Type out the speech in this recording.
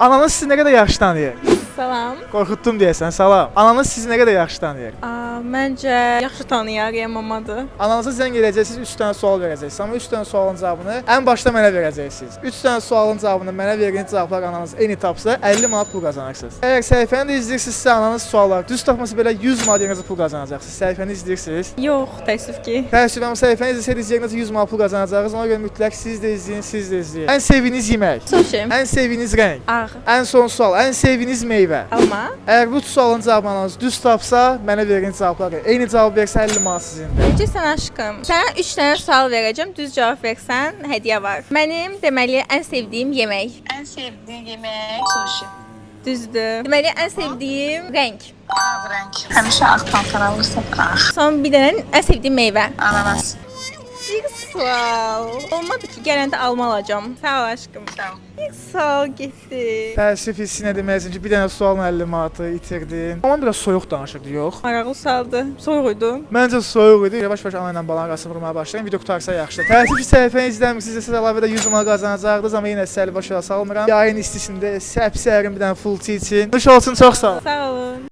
Ananız sizi nə qədər yaxşı tanıyır? Salam. Qorxutdum deyəsən, salam. Ananız sizi nə qədər yaxşı tanıyır? Məncə yaxşı tanıyar mamadır. Ananıza zəng edəcəksiniz, 3 dənə sual verəcəksiniz. Amma 3 dənə sualın cavabını ən başda mənə verəcəksiniz. 3 dənə sualın cavabını mənə verdiyiniz cavablar ananız eyni tapsa 50 manat pul qazanırsınız. Əgər səhifəni də izləyirsinizsə, ananız suallar düz tapmasa belə 100 manat yerinizə pul qazanacaqsınız. Səhifəni izləyirsiniz. Yox, təəssüf ki. Təəssüfən səhifəni izləsəniz yerinizə 100 manat pul qazanacaqsınız. Ona görə mütləq siz də izləyin, siz də izləyin. Ən sevdiyiniz yemək? Sushi. Ən sevdiyiniz rəng? Ağ. Ən son sual, ən sevdiyiniz meyvə? Alma. Əgər bu sualın cavabını ananız düz tapsa, mənə verdiyin cavablar eyni cavab versə 50 manat sizindir. Necəsən aşkım? Sənə 3 dənə sual verəcəm. Düz cavab versən hədiyyə var. Mənim deməli ən sevdiyim yemək. En sevdiğin yemek sushi. Düzdür. Deməli ən sevdiyim rəng. Ağ renk. Həmişə ağ paltar alırsan ağ. Son bir dənə ən sevdiyim meyvə. Ananas. Bir sual. Olmadı ki, gələndə alma alacağam. Sağ ol aşkım. Sağ ol. Bir sual getdi. Təəssüf hissinə deməksin ki, bir dənə sualın 50 manatı itirdin. Amma biraz soyuq danışırdı, yox? Maraqlı saldı. Soyuq idi. Məncə soyuq idi. Yavaş-yavaş ana ilə balanın arasını vurmağa başlayın. Video qutarsa yaxşı. Təəssüf ki, səhifəni izləmirsinizsə, siz əlavə də 100 manat qazanacaqdınız, amma yenə sizi başa salmıram. Yayın istisində səpsərin bir dənə full için. Nuş olsun, çox sağ ol. Sağ olun.